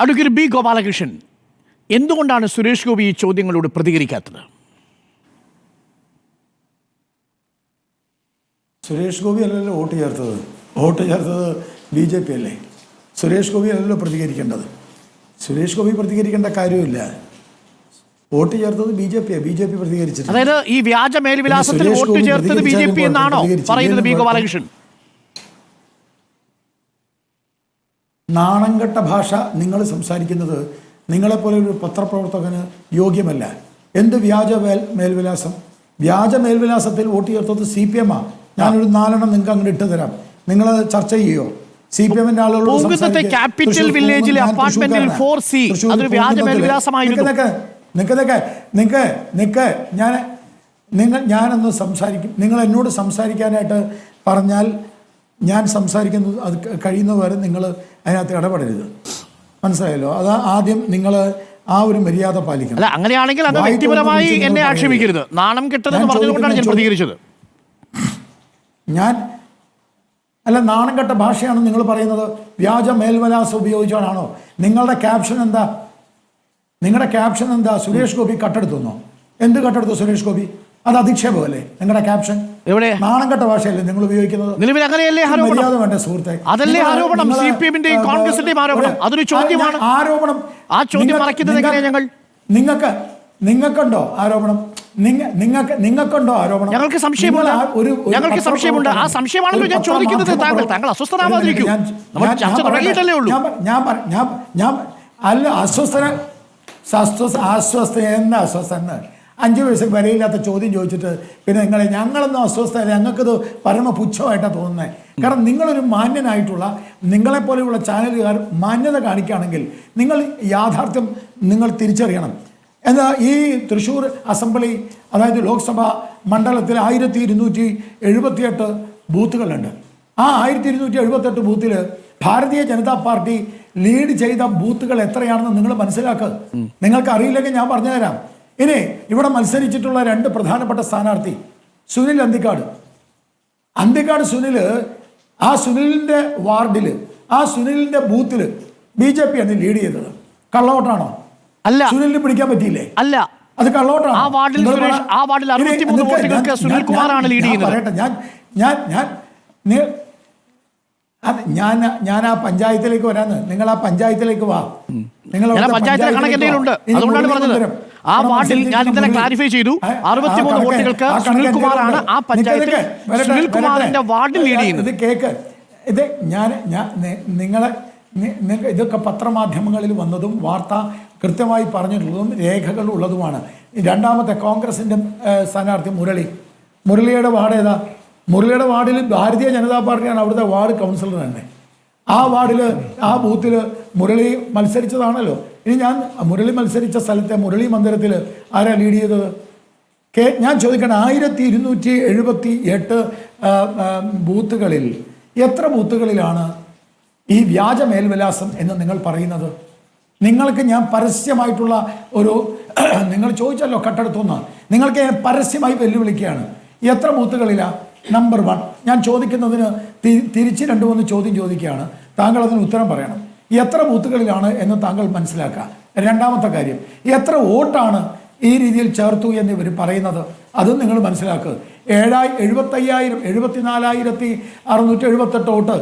Advocate B Gopalakrishnan, എന്തുകൊണ്ടാണ് സുരേഷ് ഗോപി ഈ ചോദ്യങ്ങളോട് പ്രതികരിക്കാത്തത്? സുരേഷ് ഗോപി അല്ലല്ലോ വോട്ട് ചേർത്തത് BJP അല്ലേ. സുരേഷ് ഗോപി അല്ലല്ലോ പ്രതികരിക്കേണ്ടത്. സുരേഷ് ഗോപി പ്രതികരിക്കേണ്ട കാര്യമില്ല. വോട്ട് ചേർത്തത് BJP പ്രതികരിച്ചിട്ട്. അതായത് ഈ വ്യാജ മേൽവിലാസത്തിൽ വോട്ട് ചേർത്തത് BJP എന്നാണോ പറയുന്നത് ബി ഗോപാലകൃഷ്ണൻ? നാണംകെട്ട ഭാഷ നിങ്ങൾ സംസാരിക്കുന്നത് നിങ്ങളെപ്പോലെ ഒരു പത്രപ്രവർത്തകന് യോഗ്യമല്ല. എന്ത് വ്യാജ മേൽവിലാസത്തിൽ വോട്ട് ചേർത്തത് CPM ആണ്. ഞാനൊരു 4 എണ്ണം നിങ്ങൾക്ക് അങ്ങനെ ഇട്ട് തരാം. നിങ്ങൾ ചർച്ച ചെയ്യോ? CPM-ന്റെ ആളുകളോട് ക്യാപിറ്റൽ വില്ലേജിലെ അപ്പാർട്ട്മെന്റിൽ 4C അതൊരു വ്യാജ മേൽവിലാസമായിരുന്നു. ഞാനൊന്ന് സംസാരിക്കും. നിങ്ങൾ എന്നോട് സംസാരിക്കാനായിട്ട് പറഞ്ഞാൽ ഞാൻ സംസാരിക്കുന്നത് അത് കഴിയുന്നവരെ നിങ്ങൾ അതിനകത്ത് ഇടപെടരുത്. മനസ്സിലായല്ലോ? അത് ആദ്യം നിങ്ങൾ ആ ഒരു മര്യാദ പാലിക്കണം. അല്ല, അങ്ങനെയാണെങ്കിൽ അത് വ്യക്തിപരമായി എന്നെ ആക്ഷേപിക്കരുത്. നാണം കെട്ടതെന്ന് പറഞ്ഞതുകൊണ്ടാണ് ഞാൻ പ്രതികരിച്ചത്. നാണം കെട്ട ഭാഷയാണ് നിങ്ങൾ പറയുന്നത്. വ്യാജ മേൽവിലാസം ഉപയോഗിച്ചാണോ? നിങ്ങളുടെ ക്യാപ്ഷൻ എന്താ? സുരേഷ് ഗോപി കട്ടെടുത്തുന്നോ? എന്ത് കട്ടെടുത്തു സുരേഷ് ഗോപി? അത് അധിക്ഷേപമല്ലേ നിങ്ങളുടെ ക്യാപ്ഷൻ? നാണം കെട്ട ഭാഷയല്ലേ നിങ്ങൾ ഉപയോഗിക്കുന്നത്? മര്യാദ വേണ്ട സുഹൃത്തെ. അതല്ലേ ആരോപണം, CPM-ന്റെയും കോൺഗ്രസിന്റെയും ആരോപണം. അതൊരു ചോദ്യമാണ്. ആരോപണം ആ ചോദ്യം മറയ്ക്കുന്നത് എങ്ങനെയാ? നിങ്ങൾക്കുണ്ടോ ആരോപണം? നിങ്ങൾക്കുണ്ടോ ആരോപണം? ഞങ്ങൾക്ക് സംശയമുണ്ട്. ആ സംശയമാണല്ലോ ഞാൻ ചോദിക്കുന്നത്. താങ്കൾ അസ്വസ്ഥനാവാതിരിക്കും. ചർച്ച തുടങ്ങിയിട്ടല്ലേ ഉള്ളൂ. അസ്വസ്ഥ 5 വയസ്സ് വരെയില്ലാത്ത ചോദ്യം ചോദിച്ചിട്ട് പിന്നെ ഞങ്ങളൊന്നും അസ്വസ്ഥത, ഞങ്ങൾക്കത് പരമപുച്ഛമായിട്ടാണ് തോന്നുന്നത്. കാരണം നിങ്ങളൊരു മാന്യനായിട്ടുള്ള നിങ്ങളെപ്പോലെയുള്ള ചാനലുകാർ മാന്യത കാണിക്കുകയാണെങ്കിൽ നിങ്ങൾ യാഥാർത്ഥ്യം നിങ്ങൾ തിരിച്ചറിയണം. എന്നാൽ ഈ തൃശ്ശൂർ അസംബ്ലി, അതായത് ലോക്സഭാ മണ്ഡലത്തിൽ 1278 ബൂത്തുകളുണ്ട്. ആ 1278 ബൂത്തിൽ ഭാരതീയ ജനതാ പാർട്ടി ലീഡ് ചെയ്ത ബൂത്തുകൾ എത്രയാണെന്ന് നിങ്ങൾ മനസ്സിലാക്കുക. നിങ്ങൾക്ക് അറിയില്ലെങ്കിൽ ഞാൻ പറഞ്ഞുതരാം. ഇനി ഇവിടെ മത്സരിച്ചിട്ടുള്ള 2 പ്രധാനപ്പെട്ട സ്ഥാനാർത്ഥി സുനിൽ അന്തിക്കാട് സുനിൽ, ആ സുനിലിൻ്റെ വാർഡിൽ, ആ സുനിലിൻ്റെ ബൂത്തിൽ BJP ആണ് ലീഡ് ചെയ്തത്. കള്ളവോട്ടാണോ? അല്ല. സുനിലിന് പിടിക്കാൻ പറ്റിയില്ലേ? അല്ല, അത് കള്ളവോട്ടാണ്. ആ വാർഡിൽ 63 വോട്ടുകൾക്ക് സുനിൽകുമാറാണ് ലീഡ് ചെയ്യുന്നത്. ഞാൻ ആ പഞ്ചായത്തിലേക്ക് വരാന്ന്. നിങ്ങൾ ആ പഞ്ചായത്തിലേക്ക് വാ. പഞ്ചായത്തിലെ കണക്കെന്റെയിലുണ്ട്. അതുകൊണ്ടാണ് പറഞ്ഞത്. ആ വാർഡിൽ ഞാൻ ഇന്നലെ ക്ലാരിഫൈ ചെയ്തു, 63 വോട്ടുകൾക്ക് സുനിൽകുമാറാണ് ആ പഞ്ചായത്തിൽ സുനിൽകുമാറിന്റെ വാർഡിൽ ലീഡ് ചെയ്യുന്നത്. ഇത് നിങ്ങളെ ഇതൊക്കെ പത്രമാധ്യമങ്ങളിൽ വന്നതും വാർത്ത കൃത്യമായി പറഞ്ഞിട്ടുള്ളതും രേഖകളുള്ളതുമാണ്. രണ്ടാമത്തെ കോൺഗ്രസിൻ്റെ സ്ഥാനാർത്ഥി മുരളിയുടെ വാർഡ് ഏതാ? മുരളിയുടെ വാർഡിൽ ഭാരതീയ ജനതാ പാർട്ടിയാണ് അവിടുത്തെ വാർഡ് കൗൺസിലർ തന്നെ. ആ വാർഡിൽ, ആ ബൂത്തിൽ മുരളി മത്സരിച്ചതാണല്ലോ. ഇനി മുരളി മത്സരിച്ച സ്ഥലത്തെ മുരളി മന്ദിരത്തിൽ ആരാ ലീഡ് ചെയ്തത്? ഞാൻ ചോദിക്കണം, 1278 ബൂത്തുകളിൽ എത്ര ബൂത്തുകളിലാണ് ഈ വ്യാജ മേൽവിലാസം എന്ന് നിങ്ങൾ പറയുന്നത്? നിങ്ങൾക്ക് ഞാൻ പരസ്യമായിട്ടുള്ള നിങ്ങൾ ചോദിച്ചല്ലോ കട്ടെടുത്തുനിന്ന്, നിങ്ങൾക്ക് ഞാൻ പരസ്യമായി വെല്ലുവിളിക്കുകയാണ്. എത്ര ബൂത്തുകളിലാണ്? നമ്പർ 1, ഞാൻ ചോദിക്കുന്നതിന് തിരിച്ച് 2-3 ചോദ്യം ചോദിക്കുകയാണ്. താങ്കൾ അതിന് ഉത്തരം പറയണം. എത്ര ബൂത്തുകളിലാണ് എന്ന് താങ്കൾ മനസ്സിലാക്കുക. രണ്ടാമത്തെ കാര്യം, എത്ര വോട്ടാണ് ഈ രീതിയിൽ ചേർത്തു എന്ന് ഇവർ പറയുന്നത്? അതും നിങ്ങൾ മനസ്സിലാക്കുക. 74,678 വോട്ട്,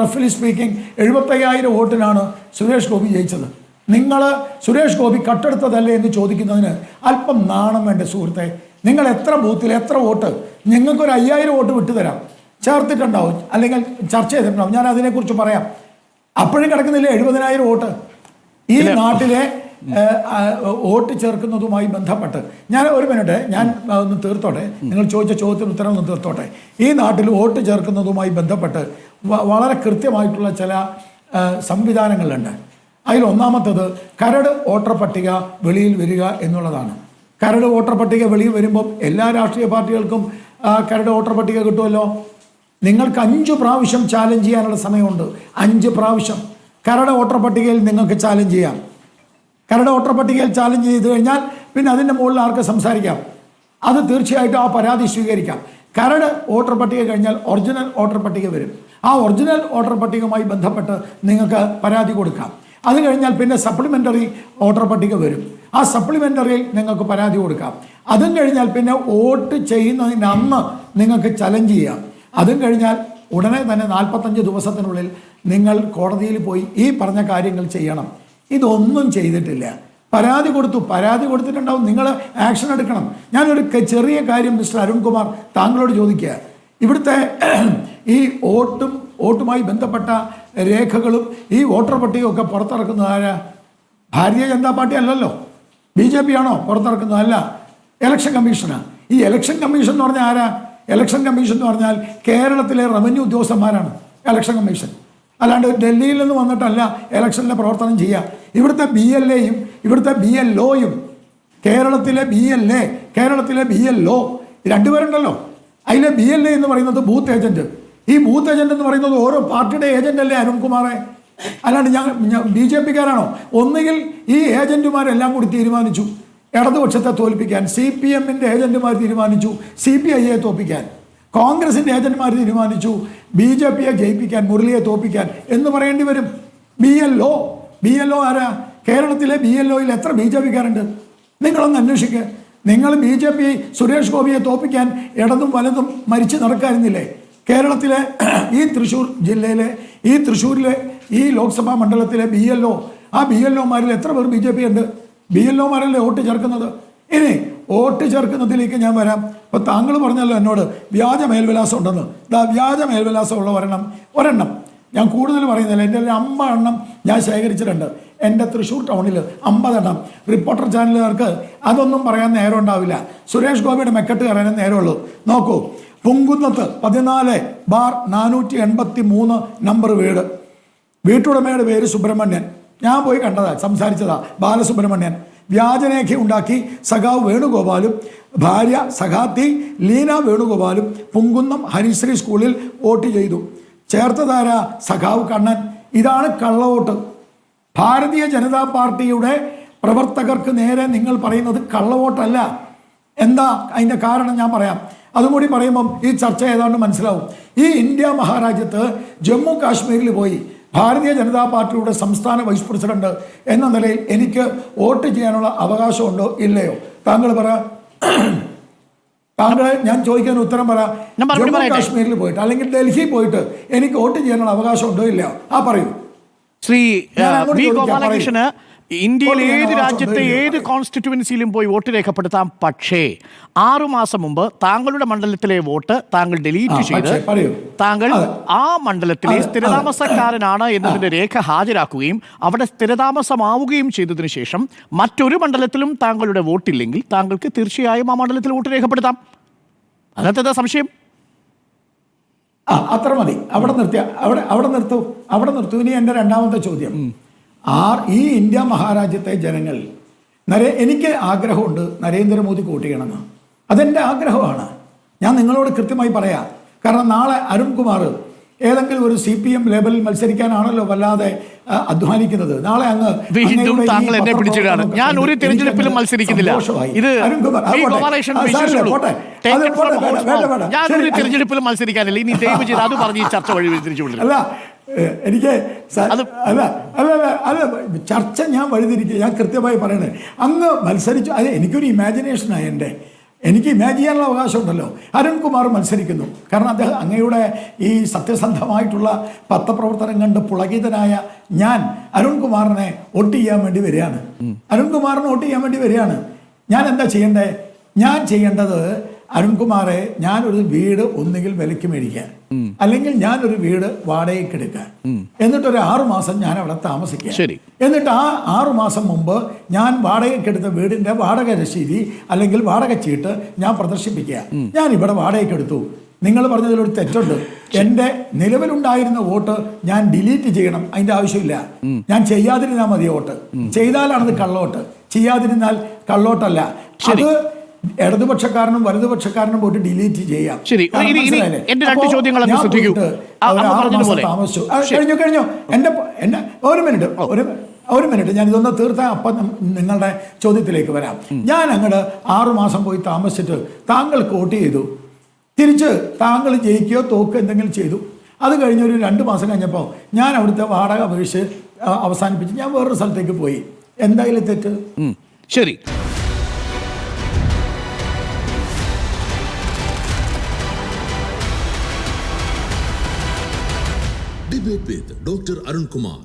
റഫ്ലി സ്പീക്കിംഗ് 75,000 വോട്ടിനാണ് സുരേഷ് ഗോപി ജയിച്ചത്. നിങ്ങൾ സുരേഷ് ഗോപി കട്ടെടുത്തതല്ലേ എന്ന് ചോദിക്കുന്നതിന് അല്പം നാണം വേണ്ട സുഹൃത്തെ. നിങ്ങൾ എത്ര ബൂത്തിൽ എത്ര വോട്ട്? നിങ്ങൾക്കൊരു 5,000 വോട്ട് വിട്ടുതരാം, ചേർത്തിട്ടുണ്ടാവും, അല്ലെങ്കിൽ ചർച്ച ചെയ്തിട്ടുണ്ടാവും. ഞാൻ അതിനെക്കുറിച്ച് പറയാം. അപ്പോഴും കിടക്കുന്നില്ലേ 70,000 വോട്ട്? ഈ നാട്ടിലെ വോട്ട് ചേർക്കുന്നതുമായി ബന്ധപ്പെട്ട് ഞാൻ ഒരു മിനിറ്റ് ഒന്ന് തീർത്തോട്ടെ. നിങ്ങൾ ചോദിച്ച ചോദ്യത്തിന് ഉത്തരം ഒന്ന് തീർത്തോട്ടെ. ഈ നാട്ടിൽ വോട്ട് ചേർക്കുന്നതുമായി ബന്ധപ്പെട്ട് വളരെ കൃത്യമായിട്ടുള്ള ചില സംവിധാനങ്ങളുണ്ട്. അതിൽ ഒന്നാമത്തത് കരട് വോട്ടർ പട്ടിക വെളിയിൽ വരിക എന്നുള്ളതാണ്. കരട് വോട്ടർ പട്ടിക വെളിയിൽ വരുമ്പം എല്ലാ രാഷ്ട്രീയ പാർട്ടികൾക്കും കരട് വോട്ടർ പട്ടിക കിട്ടുമല്ലോ. നിങ്ങൾക്ക് 5 പ്രാവശ്യം ചാലഞ്ച് ചെയ്യാനുള്ള സമയമുണ്ട്. 5 പ്രാവശ്യം കരട് വോട്ടർ പട്ടികയിൽ നിങ്ങൾക്ക് ചാലഞ്ച് ചെയ്യാം. കരട് വോട്ടർ പട്ടികയിൽ ചാലഞ്ച് ചെയ്ത് കഴിഞ്ഞാൽ പിന്നെ അതിൻ്റെ മുകളിൽ ആർക്ക് സംസാരിക്കാം? അത് തീർച്ചയായിട്ടും ആ പരാതി സ്വീകരിക്കാം. കരട് വോട്ടർ പട്ടിക കഴിഞ്ഞാൽ ഒറിജിനൽ വോട്ടർ പട്ടിക വരും. ആ ഒറിജിനൽ വോട്ടർ പട്ടികയുമായി ബന്ധപ്പെട്ട് നിങ്ങൾക്ക് പരാതി കൊടുക്കാം. അത് കഴിഞ്ഞാൽ പിന്നെ സപ്ലിമെൻ്ററി വോട്ടർ പട്ടിക വരും. ആ സപ്ലിമെൻ്ററിയിൽ നിങ്ങൾക്ക് പരാതി കൊടുക്കാം. അതും കഴിഞ്ഞാൽ പിന്നെ വോട്ട് ചെയ്യുന്നതിന് അന്ന് നിങ്ങൾക്ക് ചലഞ്ച് ചെയ്യാം. അതും കഴിഞ്ഞാൽ ഉടനെ തന്നെ 45 ദിവസത്തിനുള്ളിൽ നിങ്ങൾ കോടതിയിൽ പോയി ഈ പറഞ്ഞ കാര്യങ്ങൾ ചെയ്യണം. ഇതൊന്നും ചെയ്തിട്ടില്ല. പരാതി കൊടുത്തിട്ടുണ്ടാവും. നിങ്ങൾ ആക്ഷൻ എടുക്കണം. ഞാനൊരു ചെറിയ കാര്യം മിസ്റ്റർ അരുൺകുമാർ താങ്കളോട് ചോദിക്കുക. ഇവിടുത്തെ ഈ വോട്ടുമായി ബന്ധപ്പെട്ട രേഖകളും ഈ വോട്ടർ പട്ടികയൊക്കെ പുറത്തിറക്കുന്നത് ആരാ? ഭാരതീയ ജനതാ പാർട്ടി അല്ലല്ലോ, BJP ആണോ പുറത്തിറക്കുന്നത്? അല്ല, ഇലക്ഷൻ കമ്മീഷനാണ്. ഈ ഇലക്ഷൻ കമ്മീഷൻ എന്ന് പറഞ്ഞാൽ ആരാ? ഇലക്ഷൻ കമ്മീഷൻ എന്ന് പറഞ്ഞാൽ കേരളത്തിലെ റവന്യൂ ഉദ്യോഗസ്ഥന്മാരാണ് ഇലക്ഷൻ കമ്മീഷൻ. അല്ലാണ്ട് ഡൽഹിയിൽ നിന്ന് വന്നിട്ടല്ല ഇലക്ഷനിലെ പ്രവർത്തനം ചെയ്യുക. ഇവിടുത്തെ BLAയും ഇവിടുത്തെ BLOയും കേരളത്തിലെ BLO രണ്ടുപേരുണ്ടല്ലോ. അതിലെ BLA എന്ന് പറയുന്നത് ബൂത്ത് ഏജന്റ്. ഈ ബൂത്ത് ഏജന്റ് എന്ന് പറയുന്നത് ഓരോ പാർട്ടിയുടെ ഏജന്റ് അല്ലേ അരുൺകുമാറെ? അല്ലാണ്ട് BJPക്കാരാണോ? ഒന്നുകിൽ ഈ ഏജന്റുമാരെല്ലാം കൂടി തീരുമാനിച്ചു ഇടതുപക്ഷത്തെ തോൽപ്പിക്കാൻ, CPMന്റെ ഏജന്റുമാർ തീരുമാനിച്ചു CPIയെ തോൽപ്പിക്കാൻ, കോൺഗ്രസിന്റെ ഏജന്റുമാർ തീരുമാനിച്ചു BJPയെ ജയിപ്പിക്കാൻ, മുരളിയെ തോൽപ്പിക്കാൻ എന്ന് പറയേണ്ടി വരും. BLO ആരാ? കേരളത്തിലെ BLOയിൽ എത്ര BJPക്കാരുണ്ട്? നിങ്ങളൊന്ന് അന്വേഷിക്കുക. നിങ്ങൾ BJP സുരേഷ് ഗോപിയെ തോൽപ്പിക്കാൻ ഇടതും വലതും മരിച്ച് നടക്കായിരുന്നില്ലേ? കേരളത്തിലെ ഈ തൃശ്ശൂർ ജില്ലയിലെ തൃശ്ശൂരിലെ ഈ ലോക്സഭാ മണ്ഡലത്തിലെ BLO, ആ BLOമാരിൽ എത്ര പേർ BJP ഉണ്ട്? BLOമാരല്ലേ വോട്ട് ചേർക്കുന്നത്. ഇനി വോട്ട് ചേർക്കുന്നതിലേക്ക് ഞാൻ വരാം. അപ്പോൾ താങ്കൾ പറഞ്ഞല്ലോ എന്നോട് വ്യാജ മേൽവിലാസം ഉണ്ടെന്ന്. വ്യാജ മേൽവിലാസം ഉള്ള ഒരെണ്ണം ഞാൻ കൂടുതൽ പറയുന്നില്ല. എൻ്റെ 50 എണ്ണം ഞാൻ ശേഖരിച്ചിട്ടുണ്ട്. എൻ്റെ തൃശ്ശൂർ ടൗണിൽ 50 എണ്ണം. റിപ്പോർട്ടർ ചാനലുകാർക്ക് അതൊന്നും പറയാൻ നേരം ഉണ്ടാവില്ല. സുരേഷ് ഗോപിയുടെ മെക്കെട്ട് കയറാനേ നേരമുള്ളൂ. നോക്കൂ, പുങ്കുന്നത്ത് 14/483 നമ്പർ വീട്. വീട്ടുടമയുടെ പേര് സുബ്രഹ്മണ്യൻ. ഞാൻ പോയി കണ്ടതാ, സംസാരിച്ചതാ. ബാലസുബ്രഹ്മണ്യൻ വ്യാജരേഖ ഉണ്ടാക്കി സഖാവ് വേണുഗോപാലും ഭാര്യ സഖാത്തി ലീന വേണുഗോപാലും പുങ്കുന്നം ഹരിശ്രീ സ്കൂളിൽ വോട്ട് ചെയ്തു. ചേർത്തതാര? സഖാവ് കണ്ണൻ. ഇതാണ് കള്ളവോട്ട്. ഭാരതീയ ജനതാ പാർട്ടിയുടെ പ്രവർത്തകർക്ക് നേരെ നിങ്ങൾ പറയുന്നത് കള്ളവോട്ടല്ല. എന്താ അതിൻ്റെ കാരണം ഞാൻ പറയാം. അതും കൂടി പറയുമ്പം ഈ ചർച്ച ഏതാണ്ട് മനസ്സിലാവും. ഈ ഇന്ത്യ മഹാരാജ്യത്ത് ജമ്മു കാശ്മീരിൽ പോയി ഭാരതീയ ജനതാ പാർട്ടിയുടെ സംസ്ഥാന വൈസ് പ്രസിഡന്റ് എന്ന നിലയിൽ എനിക്ക് വോട്ട് ചെയ്യാനുള്ള അവകാശമുണ്ടോ ഇല്ലയോ? താങ്കൾ പറ. താങ്കളെ ഞാൻ ചോദിക്കാൻ ഉത്തരം പറ. ജമ്മു കാശ്മീരിൽ പോയിട്ട് അല്ലെങ്കിൽ ഡൽഹി പോയിട്ട് എനിക്ക് വോട്ട് ചെയ്യാനുള്ള അവകാശം ഉണ്ടോ ഇല്ലയോ? പറയൂ. ശ്രീ വി ഗോപാലകൃഷ്ണന് ഇന്ത്യയിൽ ഏത് രാജ്യത്തെ ഏത് കോൺസ്റ്റിറ്റ്യുവൻസിയിലും പോയി വോട്ട് രേഖപ്പെടുത്താം. പക്ഷേ 6 മാസം മുമ്പ് താങ്കളുടെ മണ്ഡലത്തിലെ വോട്ട് താങ്കൾ ഡിലീറ്റ് ചെയ്ത് താങ്കൾ ആ മണ്ഡലത്തിലെ സ്ഥിരതാമസക്കാരനാണ് എന്നതിന്റെ രേഖ ഹാജരാക്കുകയും അവിടെ സ്ഥിരതാമസമാവുകയും ചെയ്തതിനു ശേഷം മറ്റൊരു മണ്ഡലത്തിലും താങ്കളുടെ വോട്ടില്ലെങ്കിൽ താങ്കൾക്ക് തീർച്ചയായും ആ മണ്ഡലത്തിൽ വോട്ട് രേഖപ്പെടുത്താം. അതിനകത്ത് സംശയം? അത്ര മതി. അവിടെ നിർത്തൂ. ഇനി എൻ്റെ രണ്ടാമത്തെ ചോദ്യം. ഈ ഇന്ത്യ മഹാരാജ്യത്തെ ജനങ്ങൾ എനിക്ക് ആഗ്രഹമുണ്ട് നരേന്ദ്രമോദി വോട്ട് ചെയ്യണമെന്ന്. അതെൻ്റെ ആഗ്രഹമാണ്. ഞാൻ നിങ്ങളോട് കൃത്യമായി പറയാം. കാരണം നാളെ അരുൺകുമാർ ഏതെങ്കിലും ഒരു CPM ലേബലിൽ മത്സരിക്കാനാണല്ലോ വല്ലാതെ അധ്വാനിക്കുന്നത്. നാളെ അങ്ങ് ഞാൻ ഒരു തിരഞ്ഞെടുപ്പിലും മത്സരിക്കുന്നില്ല. തിരഞ്ഞെടുപ്പിലും മത്സരിക്കാനില്ല. ഇനി ദയവ് ചെയ്ത് അത് പറഞ്ഞ് ഈ ചർച്ച വഴി തിരിച്ചുകൊണ്ടില്ല. അല്ല, എനിക്ക് ചർച്ച ഞാൻ വഴിതിരിക്കുക. ഞാൻ കൃത്യമായി പറയണേ. അങ്ങ് മത്സരിച്ചു. അത് എനിക്കൊരു ഇമാജിനേഷനാണ്. എനിക്ക് ഇമാജിൻ ചെയ്യാനുള്ള അവകാശമുണ്ടല്ലോ. അരുൺകുമാർ മത്സരിക്കുന്നു. കാരണം അദ്ദേഹം അങ്ങയുടെ ഈ സത്യസന്ധമായിട്ടുള്ള പത്രപ്രവർത്തനം കണ്ട് പുളകിതനായ ഞാൻ അരുൺകുമാറിനെ വോട്ട് ചെയ്യാൻ വേണ്ടി വരികയാണ്. ഞാൻ എന്താ ചെയ്യേണ്ടത്? ഞാൻ ചെയ്യേണ്ടത് അരുൺകുമാറെ, ഞാനൊരു വീട് ഒന്നുകിൽ വിലയ്ക്ക് മേടിക്കാൻ, അല്ലെങ്കിൽ ഞാനൊരു വീട് വാടകയ്ക്ക് എടുക്കാൻ, എന്നിട്ടൊരു 6 മാസം ഞാൻ അവിടെ താമസിക്കാം. എന്നിട്ട് ആ 6 മാസം മുമ്പ് ഞാൻ വാടകയ്ക്ക് എടുത്ത വീടിന്റെ വാടക രസീതി അല്ലെങ്കിൽ വാടക ചീട്ട് ഞാൻ പ്രദർശിപ്പിക്കുക. ഞാൻ ഇവിടെ വാടകയ്ക്ക് എടുത്തു. നിങ്ങൾ പറഞ്ഞതിലൊരു തെറ്റുണ്ട്. എൻ്റെ നിലവിലുണ്ടായിരുന്ന വോട്ട് ഞാൻ ഡിലീറ്റ് ചെയ്യണം. അതിൻ്റെ ആവശ്യമില്ല. ഞാൻ ചെയ്യാതിരുന്നാൽ മതി വോട്ട്. ചെയ്താലാണത് കള്ളവോട്ട്, ചെയ്യാതിരുന്നാൽ കള്ളവോട്ടല്ല. അത് ഇടതുപക്ഷക്കാരനും വലതുപക്ഷക്കാരനും പോയിട്ട് ഡിലീറ്റ് ചെയ്യാം. കഴിഞ്ഞു. എന്റെ ഒരു മിനിറ്റ് ഞാൻ ഇതൊന്ന് തീർത്താൽ അപ്പം നിങ്ങളുടെ ചോദ്യത്തിലേക്ക് വരാം. ഞാൻ അങ്ങോട്ട് 6 മാസം പോയി താമസിച്ചിട്ട് താങ്കൾക്ക് വോട്ട് ചെയ്തു. തിരിച്ച് താങ്കൾ ജയിക്കുകയോ തോക്കുകയോ എന്തെങ്കിലും ചെയ്തു. അത് കഴിഞ്ഞ് ഒരു 2 മാസം കഴിഞ്ഞപ്പോൾ ഞാൻ അവിടുത്തെ വാടക അപേക്ഷിച്ച് അവസാനിപ്പിച്ച് ഞാൻ വേറൊരു സ്ഥലത്തേക്ക് പോയി. എന്തായാലും തെറ്റ്. ശരി. Debate with Dr. Arun Kumar.